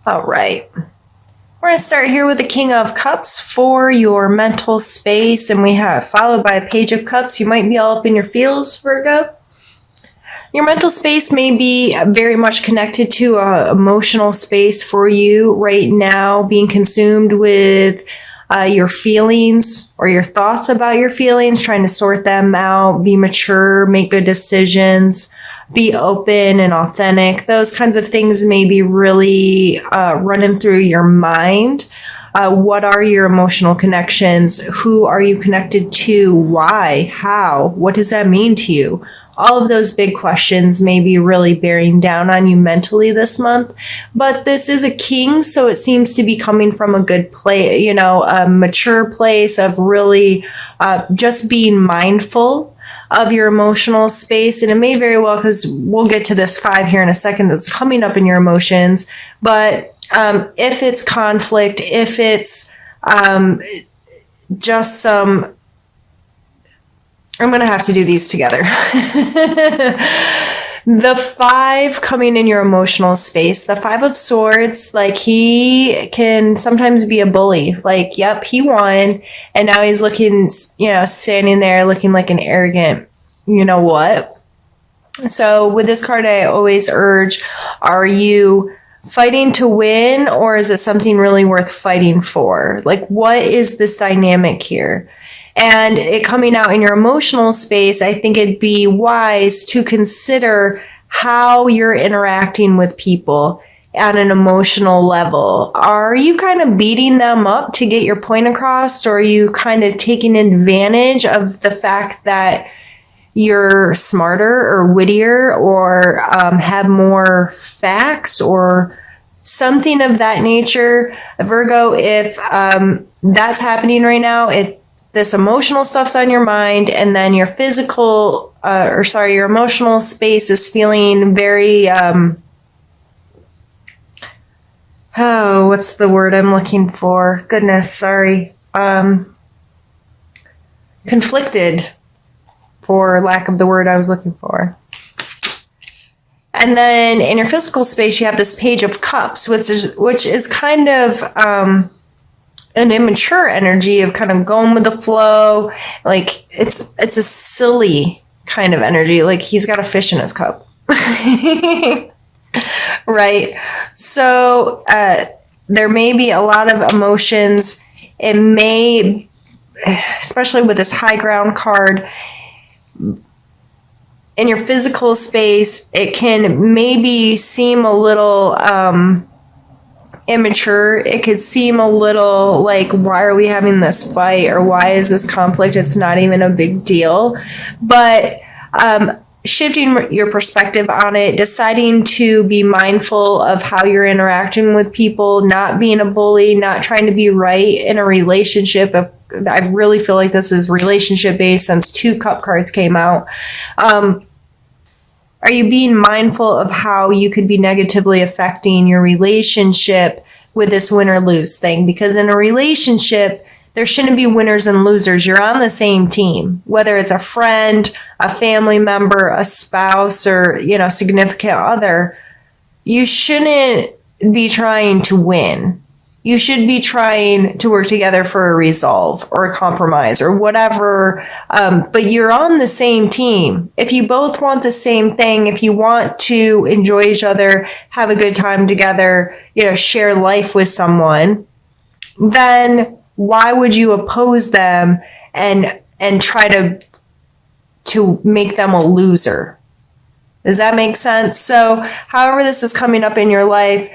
All right. We're going to start here with the King of Cups for your mental space, and we have followed by a Page of Cups. You might be all up in your feels, Virgo. Your mental space may be very much connected to an emotional space for you right now, being consumed with your feelings or your thoughts about your feelings, trying to sort them out, be mature, make good decisions, be open and authentic. Those kinds of things may be really running through your mind. What are your emotional connections? Who are you connected to? Why? How? What does that mean to you? All of those big questions may be really bearing down on you mentally this month. But this is a king, so it seems to be coming from a good place, a mature place of really just being mindful of your emotional space. And it may very well, because we'll get to this 5 here in a second, that's coming up in your emotions. But if it's conflict, if it's just some, I'm going to have to do these together. The 5 coming in your emotional space, the 5 of Swords, like he can sometimes be a bully. Like, yep, he won. And now he's looking, standing there looking like an arrogant, you know what? So with this card, I always urge, are you fighting to win, or is it something really worth fighting for? Like, what is this dynamic here? And it coming out in your emotional space, I think it'd be wise to consider how you're interacting with people at an emotional level. Are you kind of beating them up to get your point across, or are you kind of taking advantage of the fact that you're smarter or wittier or have more facts or something of that nature? Virgo, if that's happening right now, this emotional stuff's on your mind, and then your your emotional space is feeling very, what's the word I'm looking for? Goodness, sorry. Conflicted, for lack of the word I was looking for. And then in your physical space, you have this Page of Cups, which is kind of, an immature energy of kind of going with the flow. Like it's a silly kind of energy. Like he's got a fish in his cup. Right. So there may be a lot of emotions. It may, especially with this high ground card, in your physical space, it can maybe seem a little immature. It could seem a little like, why are we having this fight, or why is this conflict? It's not even a big deal. But shifting your perspective on it, deciding to be mindful of how you're interacting with people, not being a bully, not trying to be right in a relationship. I really feel like this is relationship based, since 2 cup cards came out. Are you being mindful of how you could be negatively affecting your relationship with this win or lose thing? Because in a relationship, there shouldn't be winners and losers. You're on the same team, whether it's a friend, a family member, a spouse, or, significant other. You shouldn't be trying to win. You should be trying to work together for a resolve or a compromise or whatever. But you're on the same team. If you both want the same thing, if you want to enjoy each other, have a good time together, share life with someone, then why would you oppose them and try to make them a loser? Does that make sense? So however this is coming up in your life,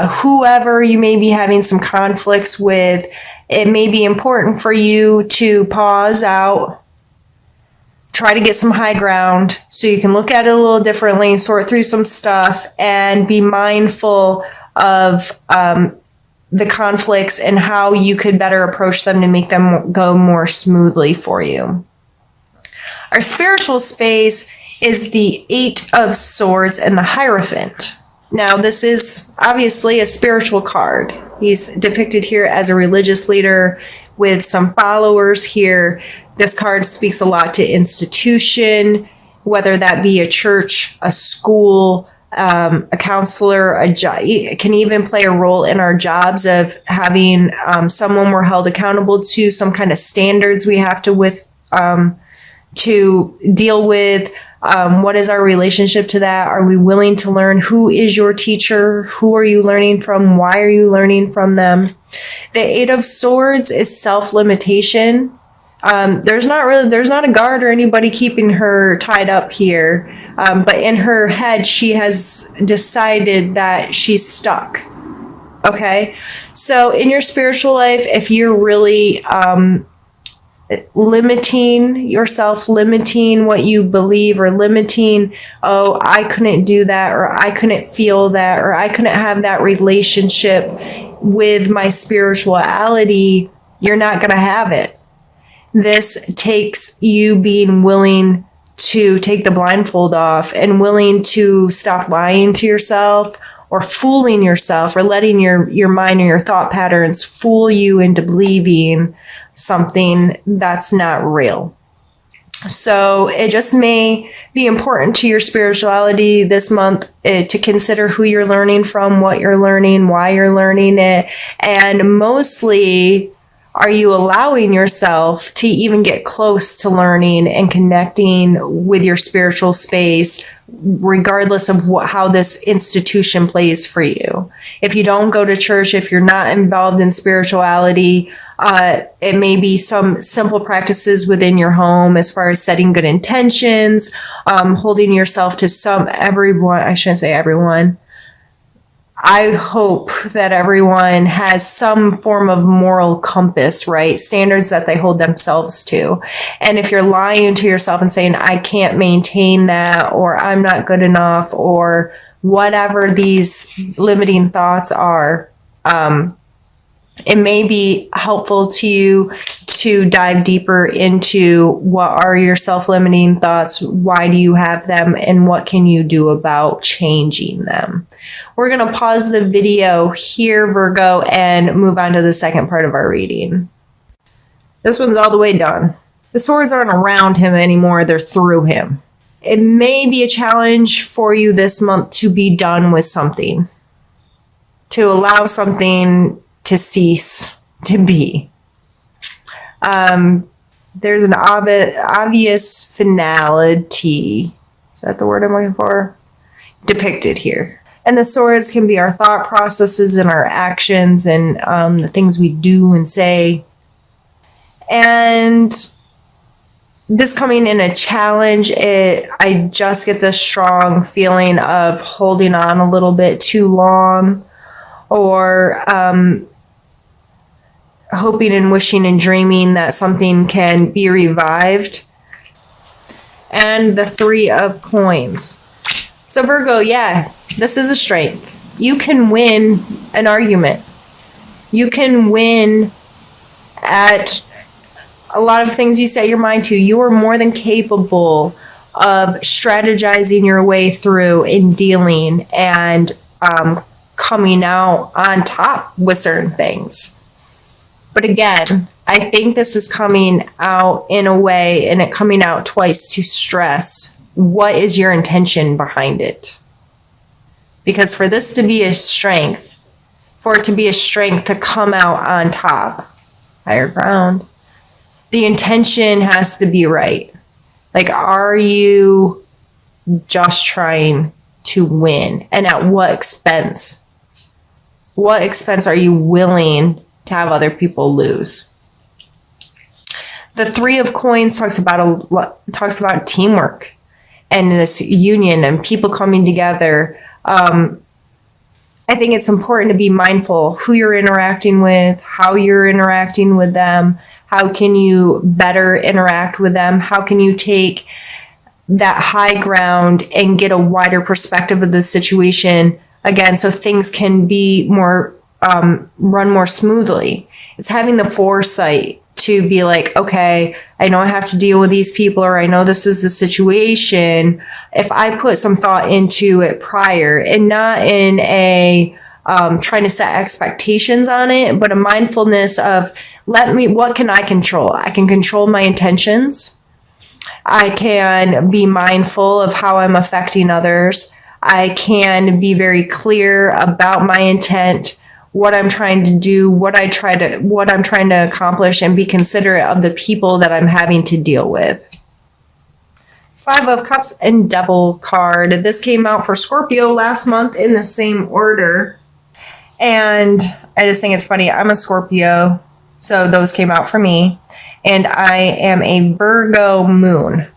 whoever you may be having some conflicts with, it may be important for you to pause out, try to get some high ground so you can look at it a little differently, sort through some stuff, and be mindful of the conflicts and how you could better approach them to make them go more smoothly for you. Our spiritual space is the 8 of Swords and the Hierophant. Now, this is obviously a spiritual card. He's depicted here as a religious leader with some followers here. This card speaks a lot to institution, whether that be a church, a school, a counselor, it can even play a role in our jobs of having someone we're held accountable to, some kind of standards we have to deal with. What is our relationship to that? Are we willing to learn? Who is your teacher? Who are you learning from? Why are you learning from them? The Eight of Swords is self-limitation. There's not a guard or anybody keeping her tied up here. But in her head, she has decided that she's stuck. Okay. So in your spiritual life, if you're really, limiting yourself, limiting what you believe, or limiting, oh, I couldn't do that, or I couldn't feel that, or I couldn't have that relationship with my spirituality, you're not going to have it. This takes you being willing to take the blindfold off and willing to stop lying to yourself or fooling yourself, or letting your mind or your thought patterns fool you into believing something that's not real. So it just may be important to your spirituality this month to consider who you're learning from, what you're learning, why you're learning it, and mostly, are you allowing yourself to even get close to learning and connecting with your spiritual space, regardless of how this institution plays for you? If you don't go to church, if you're not involved in spirituality, it may be some simple practices within your home as far as setting good intentions, holding yourself to everyone. I shouldn't say everyone. I hope that everyone has some form of moral compass, right? Standards that they hold themselves to. And if you're lying to yourself and saying, I can't maintain that, or I'm not good enough, or whatever these limiting thoughts are, it may be helpful to you to dive deeper into what are your self-limiting thoughts, why do you have them, and what can you do about changing them. We're going to pause the video here, Virgo, and move on to the second part of our reading. This one's all the way done. The swords aren't around him anymore, they're through him. It may be a challenge for you this month to be done with something, to allow something to cease to be. There's an obvious finality. Is that the word I'm looking for? Depicted here. And the swords can be our thought processes and our actions and the things we do and say. And this coming in a challenge, I just get this strong feeling of holding on a little bit too long, or hoping and wishing and dreaming that something can be revived. And the Three of Coins. So Virgo, yeah, this is a strength. You can win an argument. You can win at a lot of things you set your mind to. You are more than capable of strategizing your way through in dealing and coming out on top with certain things. But again, I think this is coming out in a way, and it coming out twice, to stress what is your intention behind it. Because for this to be a strength, for it to be a strength to come out on top, higher ground, the intention has to be right. Like, are you just trying to win? And at what expense? What expense are you willing to have other people lose? The Three of Coins talks about teamwork and this union and people coming together. I think it's important to be mindful who you're interacting with, how you're interacting with them. How can you better interact with them? How can you take that high ground and get a wider perspective of the situation again, so things can be more run more smoothly? It's having the foresight to be like, okay, I know I have to deal with these people, or I know this is the situation. If I put some thought into it prior, and not in a trying to set expectations on it, but a mindfulness of what can I control? I can control my intentions. I can be mindful of how I'm affecting others. I can be very clear about my intent, what I'm trying to do, what I'm trying to accomplish, and be considerate of the people that I'm having to deal with. 5 of Cups and Devil card. This came out for Scorpio last month in the same order. And I just think it's funny. I'm a Scorpio, so those came out for me. And I am a Virgo moon.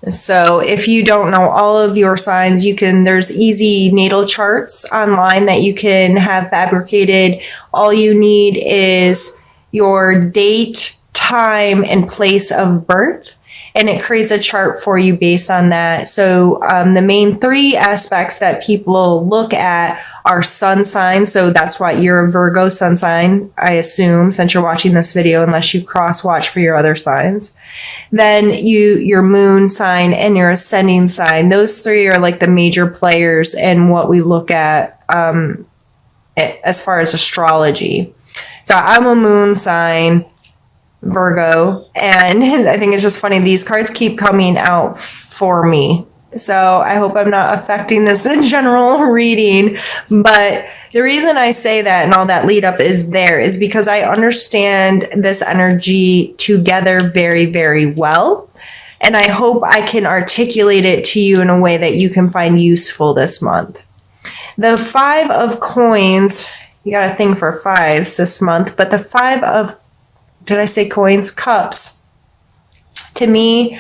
So if you don't know all of your signs, there's easy natal charts online that you can have fabricated. All you need is your date, time, and place of birth, and it creates a chart for you based on that. So the main 3 aspects that people look at are sun sign. So that's why you're a Virgo sun sign, I assume, since you're watching this video, unless you cross watch for your other signs. Then your moon sign and your ascending sign. Those 3 are like the major players in what we look at as far as astrology. So I'm a moon sign, Virgo, and I think it's just funny. These cards keep coming out for me. So I hope I'm not affecting this general reading. But the reason I say that and all that lead up is because I understand this energy together very, very well. And I hope I can articulate it to you in a way that you can find useful this month. The 5 of coins, you got a thing for 5s this month, but the 5 of, did I say coins? Cups, to me,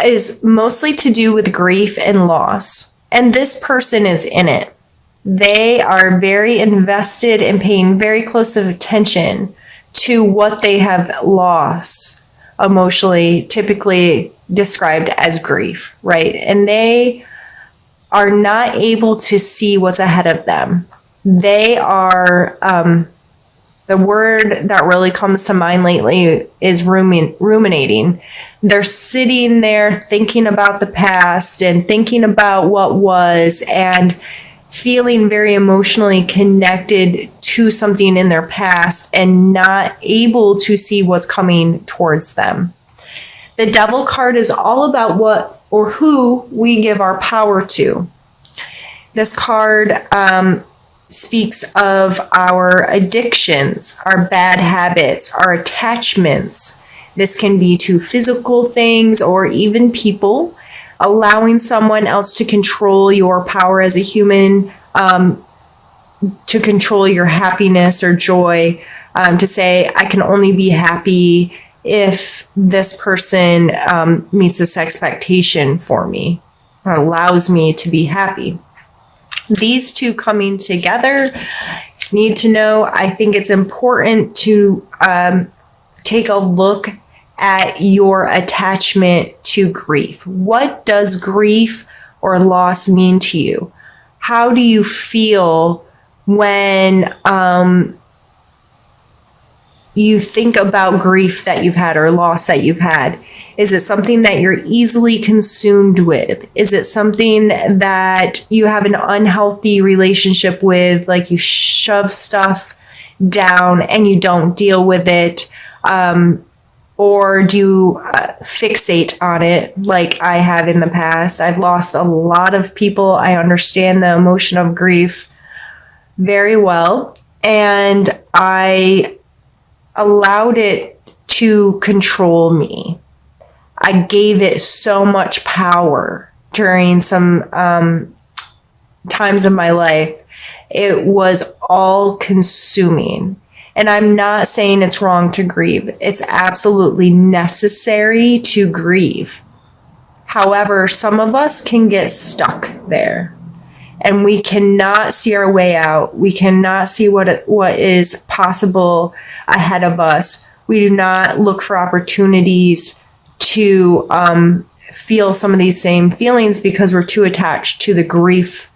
is mostly to do with grief and loss. And this person is in it. They are very invested and paying very close attention to what they have lost emotionally, typically described as grief, right? And they are not able to see what's ahead of them. They are, the word that really comes to mind lately is ruminating. They're sitting there thinking about the past and thinking about what was and feeling very emotionally connected to something in their past and not able to see what's coming towards them. The Devil card is all about what or who we give our power to. This card speaks of our addictions, our bad habits, our attachments. This can be to physical things or even people. Allowing someone else to control your power as a human, to control your happiness or joy, to say, I can only be happy if this person meets this expectation for me or allows me to be happy. These 2 coming together, need to know, I think it's important to take a look at your attachment to grief. What does grief or loss mean to you? How do you feel when you think about grief that you've had or loss that you've had? Is it something that you're easily consumed with? Is it something that you have an unhealthy relationship with, like you shove stuff down and you don't deal with it? Or do you fixate on it like I have in the past? I've lost a lot of people. I understand the emotion of grief very well. And I allowed it to control me. I gave it so much power during some times of my life. It was all consuming. And I'm not saying it's wrong to grieve. It's absolutely necessary to grieve. However, some of us can get stuck there. And we cannot see our way out. We cannot see what is possible ahead of us. We do not look for opportunities to feel some of these same feelings because we're too attached to the grief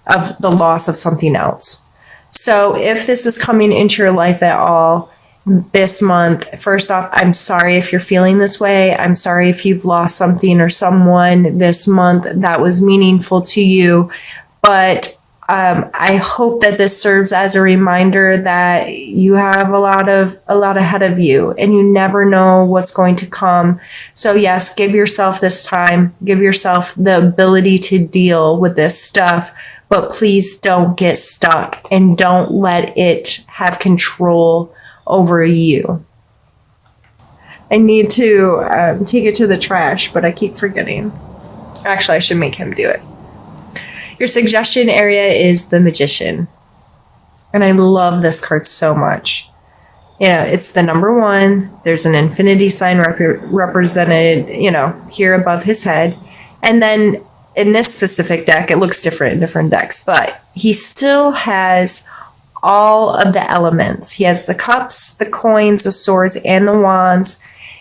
of the loss of something else. So if this is coming into your life at all this month, first off, I'm sorry if you're feeling this way. I'm sorry if you've lost something or someone this month that was meaningful to you. But I hope that this serves as a reminder that you have a lot ahead of you, and you never know what's going to come. So yes, give yourself this time, give yourself the ability to deal with this stuff, but please don't get stuck and don't let it have control over you. I need to take it to the trash, but I keep forgetting. Actually, I should make him do it. Your suggestion area is the Magician. And I love this card so much. You know, it's the number 1. There's an infinity sign represented, here above his head. And then in this specific deck, it looks different in different decks, but he still has all of the elements. He has the cups, the coins, the swords, and the wands.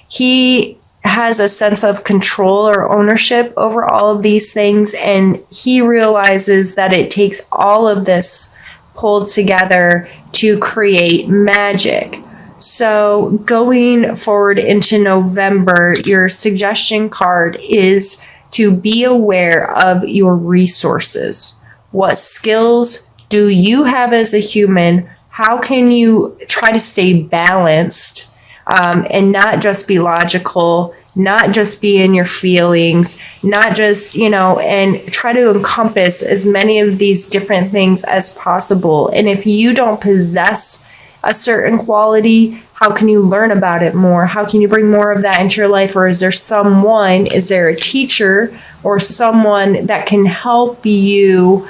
He has a sense of control or ownership over all of these things, and he realizes that it takes all of this pulled together to create magic. So going forward into November, your suggestion card is to be aware of your resources. What skills do you have as a human? How can you try to stay balanced and not just be logical, not just be in your feelings, not just, and try to encompass as many of these different things as possible. And if you don't possess a certain quality, how can you learn about it more? How can you bring more of that into your life? Or is there a teacher or someone that can help you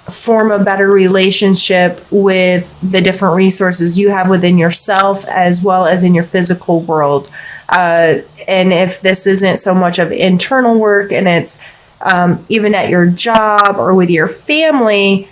form a better relationship with the different resources you have within yourself as well as in your physical world? And if this isn't so much of internal work and it's even at your job or with your family,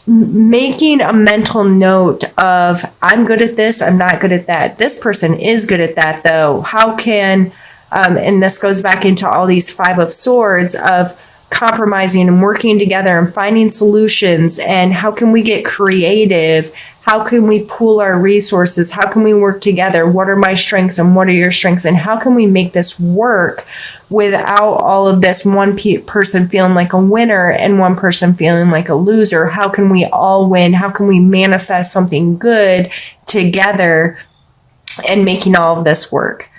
making a mental note of, I'm good at this, I'm not good at that. This person is good at that, though. How can, and this goes back into all these 5 of Swords of compromising and working together and finding solutions, and how can we get creative? How can we pool our resources? How can we work together? What are my strengths and what are your strengths? And how can we make this work without all of this one person feeling like a winner and one person feeling like a loser? How can we all win? How can we manifest something good together and making all of this work?